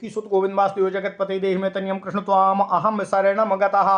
देवकी सुत गोविंद वासुदेव जगतपते देहि में तनियम कृष्ण त्वाम अहम शरणम गतः।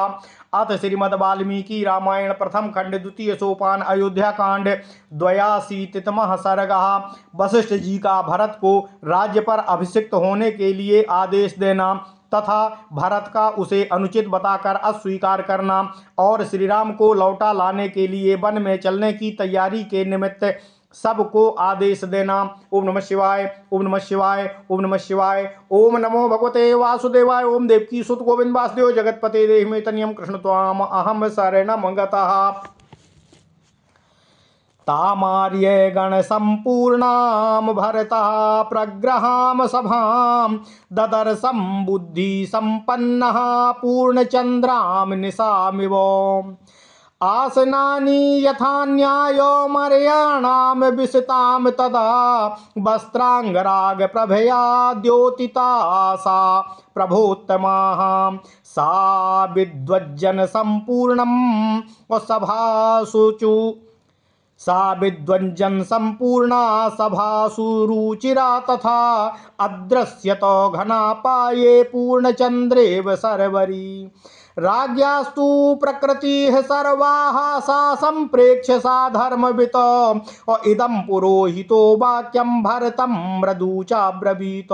अथ श्रीमद् वाल्मीकि रामायण प्रथम खंड द्वितीय सोपान अयोध्या कांड 82तमः सर्गः। वशिष्ठ जी का भरत को राज्य पर अभिषिक्त होने के लिए आदेश देना तथा भरत का उसे अनुचित बताकर अस्वीकार करना और श्री राम को लौटा लाने के लिए वन में चलने की तैयारी के निमित्त सबको आदेश देना। ओम नमः शिवाय, ओम नमः शिवाय, ओम नमः शिवाय। ओम नमो भगवते वासुदेवाय। ओम देवकी सुत गोविंद वासुदेव जगतपते देहि में तनियम कृष्ण त्वाम अहम शरणम गतः। तामार्य गण संपूर्णाम भरतः प्रग्रहाम सभाम ददर्शम बुद्धि संपन्नः पूर्णचंद्राम निशामिव। आसनानि यथा न्यायो मर्याणाम विसिताम तदा वस्त्रांगराग प्रभया द्योतिता सा प्रभोत्तमाः। सा विद्वज्जन संपूर्णम सभासुचु सा विद्वज्जन संपूर्णा सभासु रुचिरा तथा अदृश्यतो घना पाये पूर्णचंद्रेव सरवरी। राज्ञास्तु प्रकृतिः सर्वाः सा संप्रेक्ष्य सा धर्मवित् और इदं पुरोहितो वाक्यं भरतं मृदु चाब्रवीत।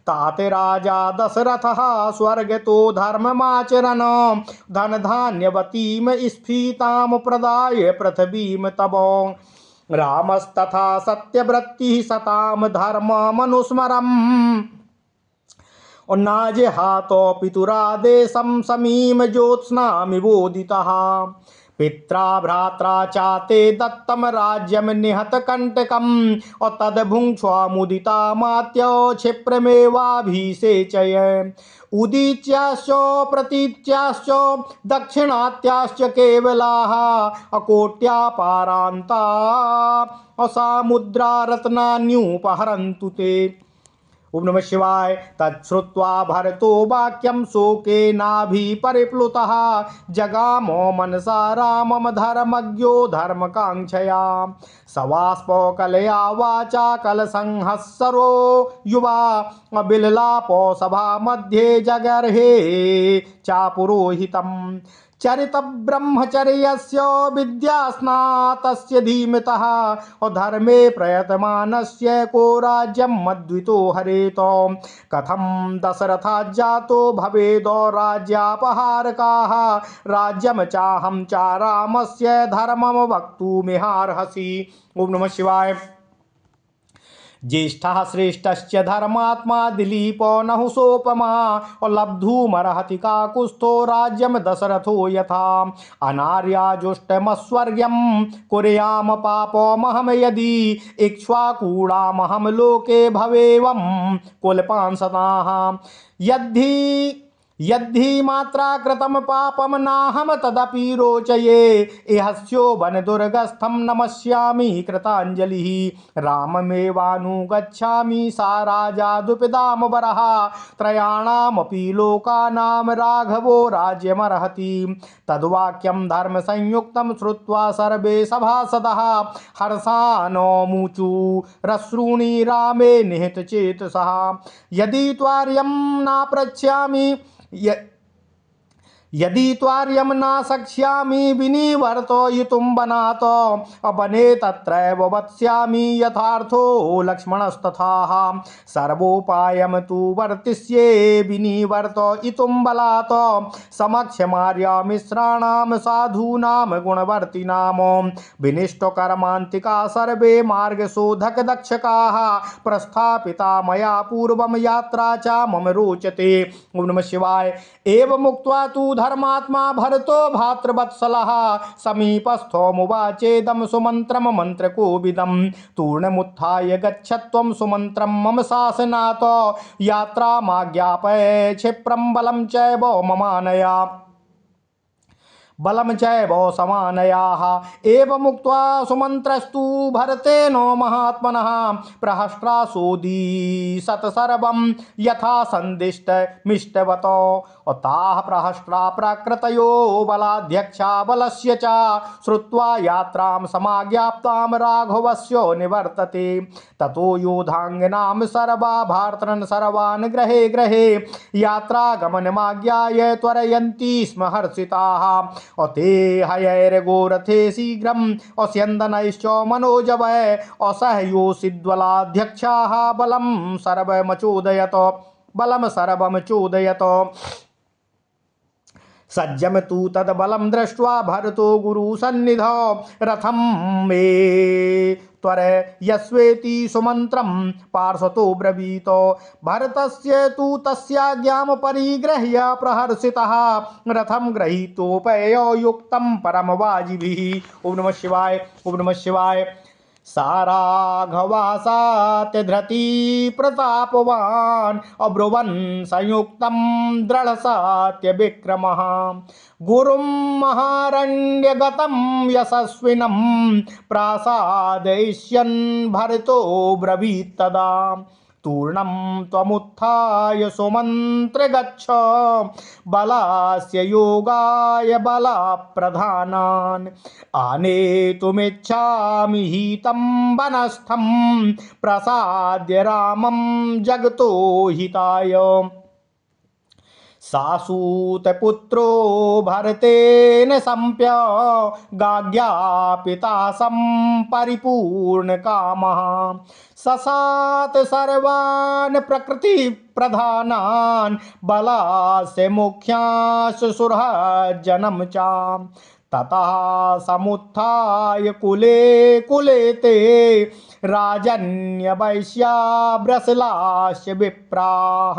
तात राजा दशरथः स्वर्गतो धर्ममाचरन् धन धान्यवतीं स्फीतां प्रदाय पृथ्वीं तव। रामस्तथा सत्यव्रतिः सतां धर्ममनुस्मरम् नाजहातो पितुरादेशं समीम ज्योत्स्नामिवोदितः। पित्रा भ्रात्रा चाते दत्तम राज्यम निहत कंटकम और तदभुङ्क्ष्वा मुदिता मात्यो क्षिप्रमेवाभिषेचय। उदीच्याश्च प्रतीच्याश्च दक्षिणात्याश्च केवलाः अकोट्यापारान्ता असामुद्रा रत्नान्युपहरन्तु ते। ओम नमः शिवाय। तच्छ्रुत्वा भरतो वाक्यं शोकेनाभिपरिप्लुतः जगामो मनसा रामं धर्मज्ञो धर्मकाङ्क्षया। सवास्पकलया वाचा कलसंहस्सरो युवा बिललापो सभा मध्ये जगर्हे चापुरोहितम्। चरित ब्रह्मचर्यस्य विद्यास्नातस्य धीमतः और धर्मे प्रयतमानस्य को राज्यं मद्वितो हरेत। कथं दशरथाज्जातो भवेदो राज्यापहारकाः राज्यं चाहं च रामस्य धर्मं वक्तुमिहार्हसि। ओम नमः शिवाय। ज्येष्ठः श्रेष्ठश्च धर्मात्मा दिलीपो नहुसोपमा और लब्धुमर्हति काकुस्थो राज्यं दशरथो यथा। अनार्याजुष्टमस्वर्ग्यं कुर्याम पापोमहं यदि इक्ष्वाकूणामहं लोके भवेवं कुलपांसनाः। यद्धि मात्रा कृतं पापम नाहम तदपि रोचये इहस्यो वन दुर्गस्थं नमस्यामि कृताञ्जलिः। राममेवानुगच्छामि सा राजा द्विपदाम वरः त्रयाणामपि लोकानां राघवो राज्यमर्हति। तद्वाक्यं धर्मसंयुक्तं श्रुत्वा सर्वे सभासदः हर्षानोमुचु रश्रूणि रामे निहितचेतसः। यदि त्वार्यं न पृच्छामि यदि त्वार्यं न शक्ष्यामि विनिवर्तयितुं वनात् वने तत्रैव वत्स्यामि यथार्थो लक्ष्मणस्तथाः। सर्वोपायं तु वर्तिष्ये विनिवर्तयितुं बलात् समक्षमार्यामिश्राणां साधूनां गुणवर्तिनां। विनिष्टकर्मान्तिका सर्वे मार्गशोधकदक्षकाः प्रस्थापिता मया पूर्वं यात्रा च मम रोचते। ओम नमः शिवाय। एवमुक्त्वा तु धर्मात्मा भरतो भातृवत्सलः समीपस्थो मुवाचेदं सुमन्त्रं मन्त्रकोविदं। तूर्णमुत्थाय गच्छत्वं सुमन्त्रं मम शासनात् यात्रामाज्ञापय क्षिप्रं बलं चैव ममानया। बलम चैव समानयाः एवमुक्त्वा सुमन्त्रस्तु भरतेनो महात्मनः प्रहस्त्रासोदीसत सर्वं यथा सन्दिष्टमिष्टवतो ताः प्रहस्त्रा प्राकृतयो बलाध्यक्षा बलस्य च श्रुत्वा यात्रां समाज्ञाप्तां राघवस्य निवर्तते ततो योधांगनां सर्वा भारतरन् सर्वान् ग्रहे ग्रहे यात्रागमनमाज्ञाय त्वरयन्ति स्म हर्षिताः ते हयैर्गोरथे शीघ्रम् अस्यन्दनैश्च मनोजवै असहयोषिद्वलाध्यक्षाः बलं सर्वमचोदयत सज्जम तु तद्बलं दृष्ट्वा भरतो गुरुसन्निधौ रथं मे त्वरयस्वेति सुमन्त्रं पार्श्वतो ब्रवीतो भरतस्य तु तस्याज्ञां परिगृह्य प्रहर्षितः रथं गृहीतोपयो युक्तं परमवाजिभिः। ओम नमः शिवाय, ओम नमः शिवाय। साराघवासात्य धृति प्रतापवान अब्रुवन् संयुक्तं दृढ़सत्य विक्रमः गुरुं महारण्यगतं यशस्विनं प्रासादयिष्यन् भरतो ब्रवीत् तदा तूर्णं त्वमुत्थाय सुमन्त्र गच्छ बलास्य योगाय बलप्रधानान् आनेतुमिच्छामि हितं वनस्थं प्रसाद्य रामं जगतो हिताय सासूतपुत्रो भरतेन सम्प्यगाज्ञापिता परिपूर्णकामः ससात सर्वान् प्रकृतिप्रधानान् बलास्य मुख्यान् सुरजनं च ततः समुत्थाय कुले कुले ते राजन्यवैश्या ब्रसलास्य विप्राः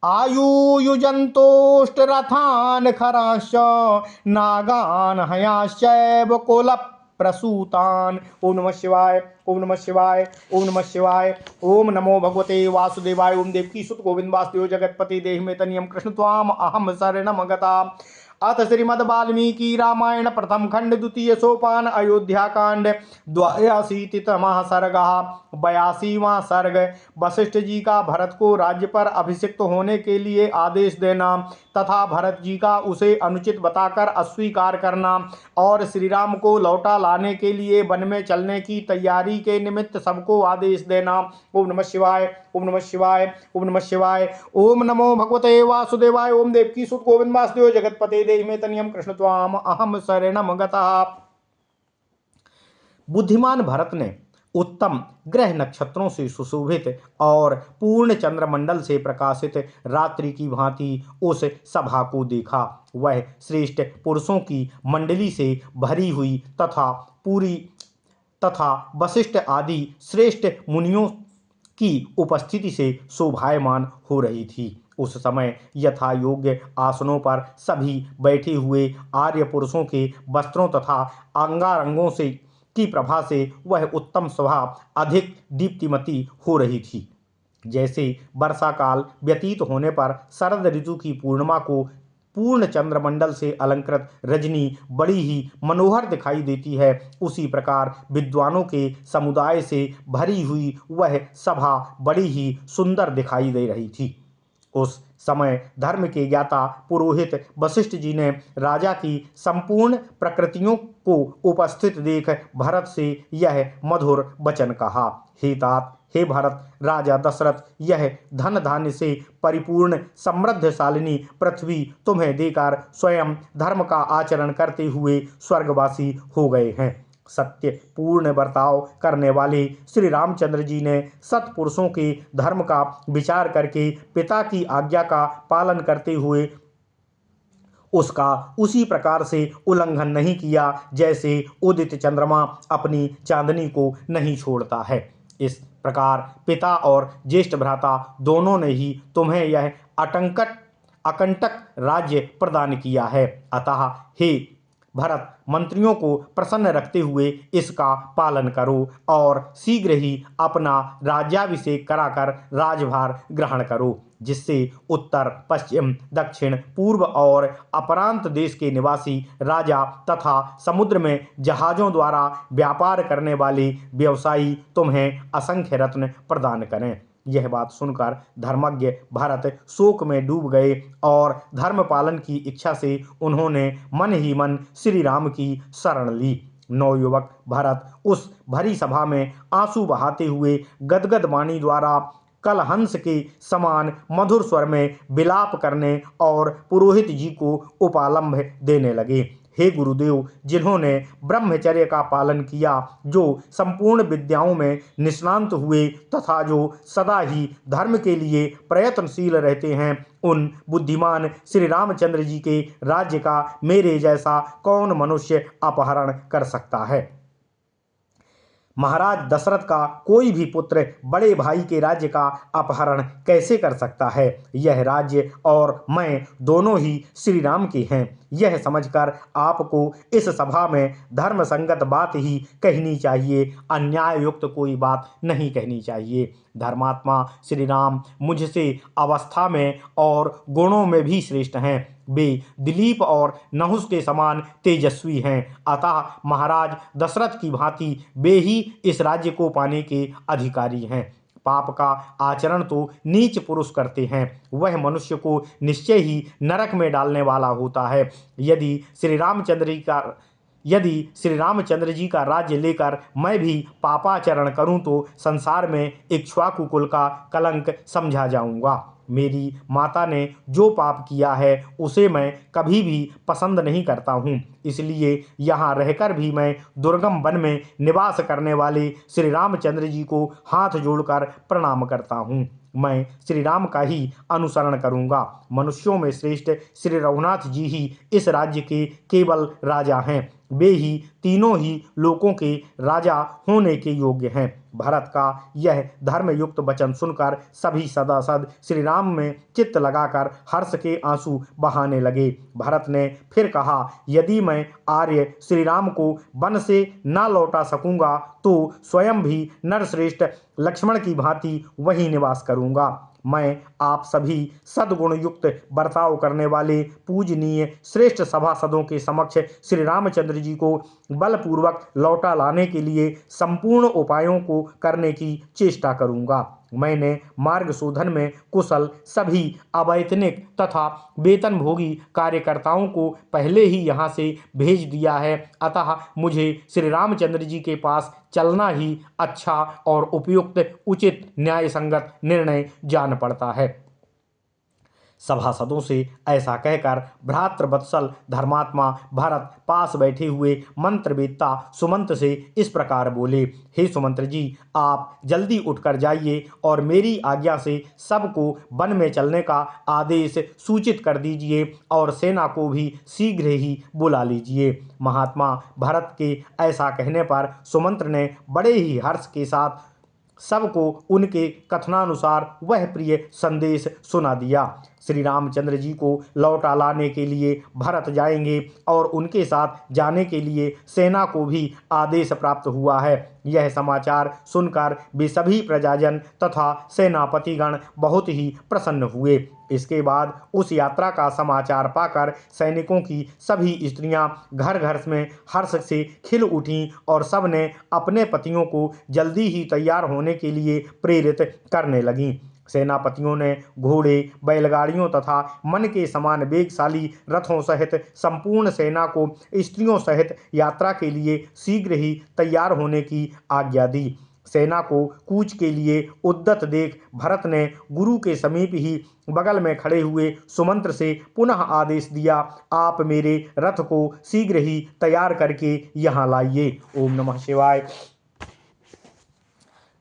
आयुयुजन्तोष्टरथान् खराश्च नागान् हयाश्चैव कुलप्रसूतान्। ओम नमः शिवाय, ओम नमः शिवाय, ओम नमः शिवाय। ओम नमो भगवते वासुदेवाय। ओम देवकी सुत गोविंद वासुदेव जगतपति देहि में तनियम कृष्ण त्वाम अहम शरणम गता। अथ श्रीमद् वाल्मीकि रामायण प्रथम खंड द्वितीय सोपान अयोध्या कांड 82वां सर्ग 82वां सर्ग। वशिष्ठ जी का भरत को राज्य पर अभिषिक्त होने के लिए आदेश देना तथा भरत जी का उसे अनुचित बताकर अस्वीकार करना और श्री राम को लौटा लाने के लिए वन में चलने की तैयारी के निमित्त सबको आदेश देना। ओम नमः शिवाय, ओम नमः शिवाय, ओम नमः शिवाय। ओम नमो भगवते वासुदेवाय। ओम देवकी सुत गोविंद वासुदेव जगतपते देहि में तनियम कृष्ण त्वाम अहम शरणम गतः। बुद्धिमान भरत ने उत्तम ग्रह नक्षत्रों से सुशोभित और पूर्ण चंद्रमंडल से प्रकाशित रात्रि की भांति उस सभा को देखा। वह श्रेष्ठ पुरुषों की मंडली से भरी हुई तथा वशिष्ठ आदि श्रेष्ठ मुनियों की उपस्थिति से शोभायमान हो रही थी। उस समय यथा योग्य आसनों पर सभी बैठे हुए आर्य पुरुषों के वस्त्रों तथा अंगारंगों से की प्रभा से वह उत्तम स्वभाव अधिक दीप्तिमती हो रही थी। जैसे वर्षा काल व्यतीत होने पर शरद ऋतु की पूर्णिमा को पूर्ण चंद्रमंडल से अलंकृत रजनी बड़ी ही मनोहर दिखाई देती है, उसी प्रकार विद्वानों के समुदाय से भरी हुई वह सभा बड़ी ही सुंदर दिखाई दे रही थी। उस समय धर्म के ज्ञाता पुरोहित वशिष्ठ जी ने राजा की संपूर्ण प्रकृतियों को उपस्थित देख भरत से यह मधुर वचन कहा। हे तात, हे भरत, राजा दशरथ यह धन धान्य से परिपूर्ण समृद्धशालिनी पृथ्वी तुम्हें देकर स्वयं धर्म का आचरण करते हुए स्वर्गवासी हो गए हैं। सत्य पूर्ण बर्ताव करने वाले श्री रामचंद्र जी ने सत्पुरुषों के धर्म का विचार करके पिता की आज्ञा का पालन करते हुए उसका उसी प्रकार से उल्लंघन नहीं किया जैसे उदित चंद्रमा अपनी चांदनी को नहीं छोड़ता है। इस प्रकार पिता और ज्येष्ठ भ्राता दोनों ने ही तुम्हें यह अकंटक राज्य प्रदान किया है। अतः हे भरत, मंत्रियों को प्रसन्न रखते हुए इसका पालन करो और शीघ्र ही अपना राज्याभिषेक कराकर राजभार ग्रहण करो, जिससे उत्तर, पश्चिम, दक्षिण, पूर्व और अपरांत देश के निवासी राजा तथा समुद्र में जहाज़ों द्वारा व्यापार करने वाले व्यवसायी तुम्हें असंख्य रत्न प्रदान करें। यह बात सुनकर धर्मज्ञ भरत शोक में डूब गए और धर्म पालन की इच्छा से उन्होंने मन ही मन श्री राम की शरण ली। नवयुवक भरत उस भरी सभा में आंसू बहाते हुए गदगद वाणी द्वारा कलहंस के समान मधुर स्वर में विलाप करने और पुरोहित जी को उपालंभ देने लगे। हे गुरुदेव, जिन्होंने ब्रह्मचर्य का पालन किया, जो संपूर्ण विद्याओं में निष्णांत हुए तथा जो सदा ही धर्म के लिए प्रयत्नशील रहते हैं, उन बुद्धिमान श्री रामचंद्र जी के राज्य का मेरे जैसा कौन मनुष्य अपहरण कर सकता है। महाराज दशरथ का कोई भी पुत्र बड़े भाई के राज्य का अपहरण कैसे कर सकता है? यह राज्य और मैं दोनों ही श्री राम के हैं। यह समझकर आपको इस सभा में धर्म संगत बात ही कहनी चाहिए, अन्याय युक्त कोई बात नहीं कहनी चाहिए। धर्मात्मा श्री राम मुझसे अवस्था में और गुणों में भी श्रेष्ठ हैं। वे दिलीप और नहुस के समान तेजस्वी हैं। अतः महाराज दशरथ की भांति वे ही इस राज्य को पाने के अधिकारी हैं। पाप का आचरण तो नीच पुरुष करते हैं, वह मनुष्य को निश्चय ही नरक में डालने वाला होता है। यदि श्री रामचंद्र जी का राज्य लेकर मैं भी पापाचरण करूं तो संसार में इक्ष्वाकु कुल का कलंक समझा जाऊंगा। मेरी माता ने जो पाप किया है उसे मैं कभी भी पसंद नहीं करता हूँ, इसलिए यहाँ रहकर भी मैं दुर्गम वन में निवास करने वाले श्री रामचंद्र जी को हाथ जोड़कर प्रणाम करता हूँ। मैं श्री राम का ही अनुसरण करूँगा। मनुष्यों में श्रेष्ठ श्री रघुनाथ जी ही इस राज्य के केवल राजा हैं। वे ही तीनों ही लोकों के राजा होने के योग्य हैं। भरत का यह धर्मयुक्त वचन सुनकर सभी सदासद श्री राम में चित्त लगाकर हर्ष के आंसू बहाने लगे। भरत ने फिर कहा, यदि मैं आर्य श्री राम को वन से न लौटा सकूंगा तो स्वयं भी नरश्रेष्ठ लक्ष्मण की भांति वहीं निवास करूंगा। मैं आप सभी सद्गुण युक्त बर्ताव करने वाले पूजनीय श्रेष्ठ सभासदों के समक्ष श्री रामचंद्र जी को बलपूर्वक लौटा लाने के लिए संपूर्ण उपायों को करने की चेष्टा करूंगा। मैंने मार्ग शोधन में कुशल सभी अवैतनिक तथा वेतनभोगी कार्यकर्ताओं को पहले ही यहाँ से भेज दिया है, अतः मुझे श्री रामचंद्र जी के पास चलना ही अच्छा और उपयुक्त, उचित, न्याय संगत निर्णय जान पड़ता है। सभासदों से ऐसा कहकर भ्रातृवत्सल धर्मात्मा भरत पास बैठे हुए मंत्रवेत्ता सुमंत से इस प्रकार बोले, हे सुमंत्र जी, आप जल्दी उठकर जाइए और मेरी आज्ञा से सबको वन में चलने का आदेश सूचित कर दीजिए और सेना को भी शीघ्र ही बुला लीजिए। महात्मा भरत के ऐसा कहने पर सुमंत्र ने बड़े ही हर्ष के साथ सबको उनके कथनानुसार वह प्रिय संदेश सुना दिया। श्री रामचंद्र जी को लौटा लाने के लिए भरत जाएंगे और उनके साथ जाने के लिए सेना को भी आदेश प्राप्त हुआ है। यह समाचार सुनकर वे सभी प्रजाजन तथा सेनापतिगण बहुत ही प्रसन्न हुए। इसके बाद उस यात्रा का समाचार पाकर सैनिकों की सभी स्त्रियां घर घर में हर्ष से खिल उठीं और सब ने अपने पतियों को जल्दी ही तैयार होने के लिए प्रेरित करने लगीं। सेनापतियों ने घोड़े, बैलगाड़ियों तथा मन के समान वेगशाली रथों सहित संपूर्ण सेना को स्त्रियों सहित यात्रा के लिए शीघ्र ही तैयार होने की आज्ञा दी। सेना को कूच के लिए उद्यत देख भरत ने गुरु के समीप ही बगल में खड़े हुए सुमंत्र से पुनः आदेश दिया, आप मेरे रथ को शीघ्र ही तैयार करके यहाँ लाइए। ओम नमः शिवाय।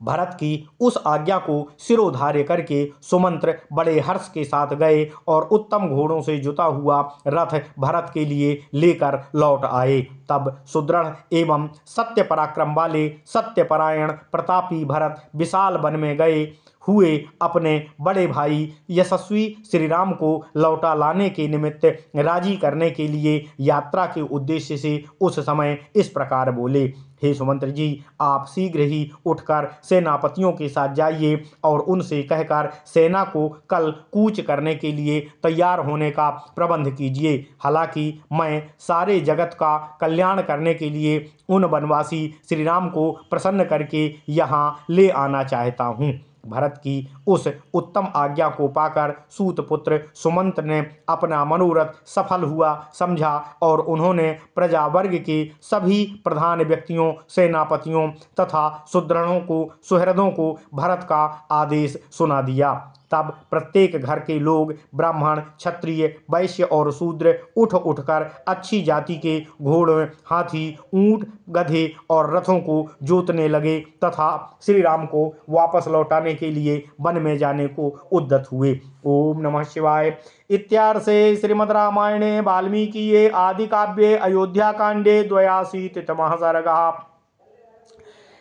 भरत की उस आज्ञा को सिरोधार्य करके सुमंत्र बड़े हर्ष के साथ गए और उत्तम घोड़ों से जुता हुआ रथ भरत के लिए लेकर लौट आए। तब सुदृढ़ एवं सत्य पराक्रम वाले सत्यपरायण प्रतापी भरत विशाल वन में गए हुए अपने बड़े भाई यशस्वी श्री राम को लौटा लाने के निमित्त राजी करने के लिए यात्रा के उद्देश्य से उस समय इस प्रकार बोले, हे सुमंत्र जी, आप शीघ्र ही उठकर सेनापतियों के साथ जाइए और उनसे कहकर सेना को कल कूच करने के लिए तैयार होने का प्रबंध कीजिए। हालांकि मैं सारे जगत का कल्याण करने के लिए उन वनवासी श्री राम को प्रसन्न करके यहाँ ले आना चाहता हूँ। भरत की उस उत्तम आज्ञा को पाकर सूतपुत्र सुमंत्र ने अपना मनोरथ सफल हुआ समझा और उन्होंने प्रजा वर्ग के सभी प्रधान व्यक्तियों, सेनापतियों तथा सुदृढ़ों को, सुहृदों को भरत का आदेश सुना दिया। तब प्रत्येक घर के लोग ब्राह्मण, क्षत्रिय, वैश्य और शूद्र उठ उठकर अच्छी जाति के घोड़े, हाथी, ऊंट, गधे और रथों को जोतने लगे तथा श्री राम को वापस लौटाने के लिए वन में जाने को उद्यत हुए। ओम नमः शिवाय। इत्यार्षे श्रीमद् रामायणे वाल्मीकिये आदि काव्ये अयोध्या कांडे 82तमः सर्गः।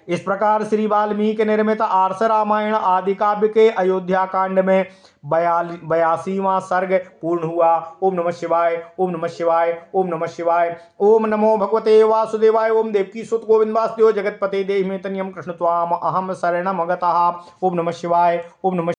इस प्रकार श्री वाल्मीकि निर्मित आर्ष रामायण आदि काव्य के अयोध्या कांड में 82वां सर्ग पूर्ण हुआ। ओम नमः शिवाय, ओम नमः शिवाय, ओम नमः शिवाय। ओम नमो भगवते वासुदेवाय। ओम देवकी सुत गोविंद वासुदेव जगतपते देहि में तनियम कृष्ण त्वाम अहम शरणम गतः। ओम नमः शिवाय, ओम नमः